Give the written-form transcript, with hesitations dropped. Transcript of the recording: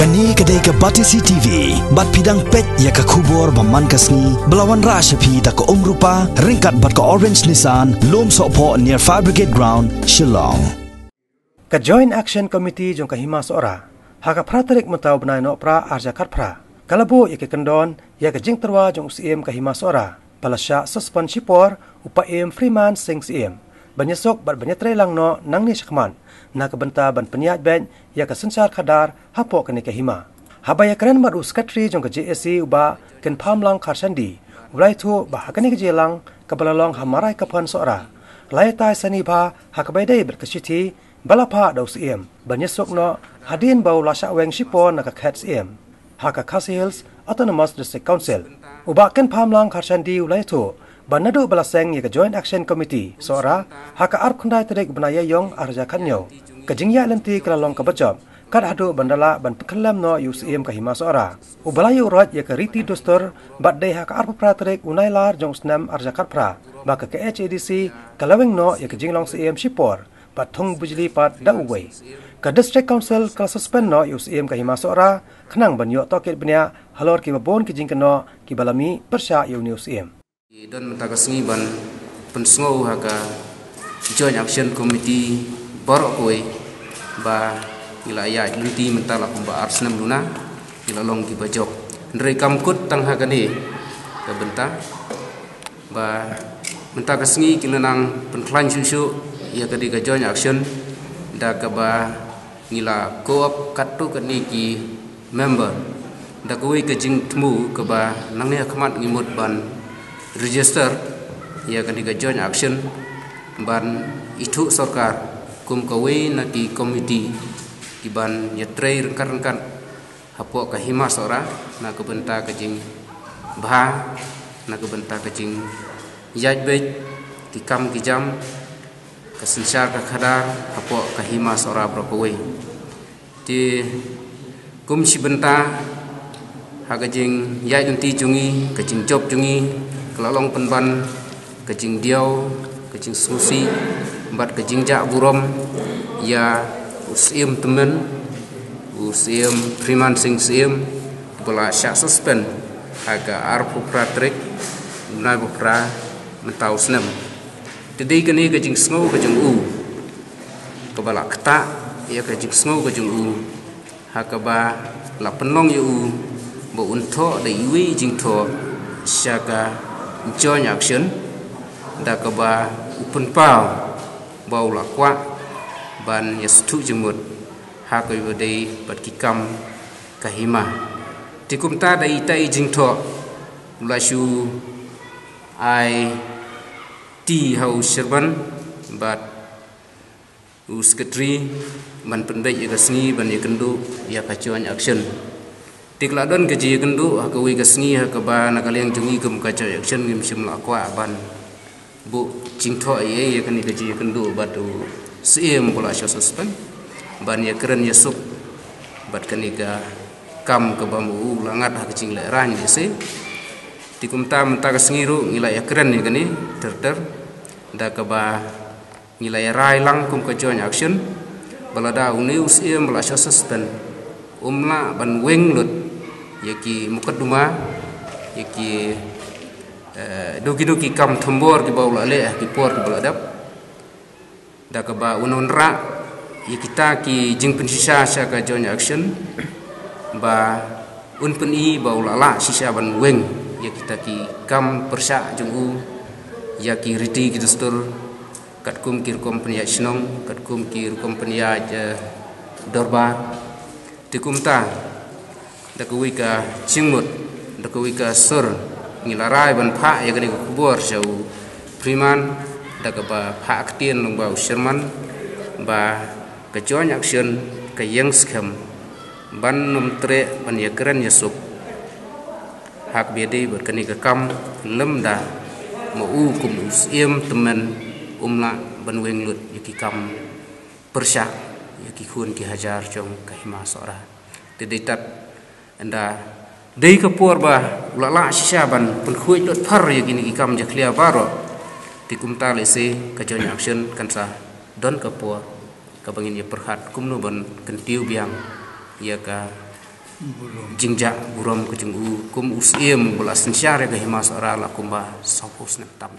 Kani kedai ke Batisi TV, bat pidang pet ya ke kubur baman kasni, belawan rashapi tak ke rupa, ringkat bat ke Orange Nissan, lom sokpo near Fire Brigade Ground, Shillong. Ke Joint Action Committee jong ke Himas ora, haka pratarik mentau benai no pra arja kat pra. Kalabo ya ke kendon, ya ke jing terwa jong UCM ke Himas ora, balasya suspend sipor, upa Freeman sing CM. Banyesok bat banyetre lang no nang ni syakman. Na kebenta ban penyiat ben ya ke sensar kadar hapok kene ke hima. Habaya keren madu sekretari jong ke JSC uba ken pamlang karsandi. Ulai tu bah kene ke jelang kebalalong hamarai kapan sora. Lai tai sani ba hakabai dai berkesiti balapa dau CM. Banyesok no hadin bau lasak weng sipon na ke kat CM. Haka Khasi Hills Autonomous District Council. Uba ken pamlang karsandi ulai tu Banadu balaseng ya ke Joint Action Committee sora haka arp kundai terik benaya yong arja kanyo kejingya lenti kelalong kebejob kad hadu bandala ban pekelam no UCM ke hima sora ubalayu rot ya ke riti dostor bat dei haka arp praterik unailar jong snam arja katpra baka ke HADC kalaweng no ya ke jinglong CM sipor bat thong bujli pat da uwei ke District Council kala suspend no UCM ke hima sora khnang banyo tokit benya halor ki babon ki jingkeno ki balami persya UCM Don mentagasngi ban pensngau haga Joint Action Committee borok koi ba ila ya lunti mentala pemba arsnam luna ila long ki bajok ndrei kamkut tang haga ni ke benta ba mentagasngi kilenang penklan susu ya ke diga Joint Action da ke ba ngila koop katu ke ni ki member da koi ke jing temu ke ba nang ni khmat ngimut ban register ya kan diga Joint Action ban itu sarkar kum kawe na ki committee ki ban yetrei rengkan hapok ka hima sora na ke benta ke jing bha na ke benta ke jing yajbej ki kam ki jam ke sensar ka khadar hapok ka hima sora brokowe ti kum si benta haga jing yaj unti jungi ke jing job jungi kelalong penban kejing diau kejing susi bat kejing jak burom ya UCM temen UCM Freeman sing CM bola syak suspend aga arpu pratrik nai bopra mentau snem tedei kene kejing sngo kejing u kebala ketak ya kejing sngo kejing u hakaba la penong yu bo unto de iwi jing tho syaka Joint Action da ke ba upun pau bau la kwa ban yestu jemut ha ko yodei bat kikam kahima tikum ta dai tai jing tho la shu ai ti hau serban bat usketri ban pendai ya sni ban ya kendu ya ka Joint Action Tikladon keji kendu hakawi kesni hakaba nakaliang jungi kum kaca action ngim simla kwa ban bu jingtho ye kan keji kendu batu CM bola suspend ban ya keren ya sup bat kaniga kam ke bambu langat hak jing le ran dise tikum tam ta kesngiru ngila ya keren ni kani ter da ka ba ngila ya rai lang kum ka Joint Action balada uni CM bola suspend umla ban weng lut yaki mukaduma yaki doki kam thambor ki bawla le ki por ki baladap da ka ba unonra yakita ki jingpen sisa sa ka Joint Action ba unpen i bawla la sisa ban weng yakita ki kam persa jungu yaki riti ki dostur katkum ki kompani snong katkum ki kompani dorba tikumta da kuwi ka cingmut da kuwi ka sur ngilarai ban pha ya gani kubur jau Freeman da ka ba pha ktien long ba Sherman ba ka Joint Action ka yang skam ban num tre ban ya keren ya sup hak bede ber kani ka kam lemda mo u kum UCM temen umla ban weng lut yaki kam persya yaki khun ki hajar jong ka hima sora tiditat anda dei kapur ba ulala sisaban pun khuit dot par ya gini kam ja clear baro tikum ta le se ka Joint Action kansa don kapur ka bangin ya perhat kumno ban kentiu biang ya ka jingjak buram ke jenggu kum usiem bola sensyare ke himas ora la kumba sopos nem tam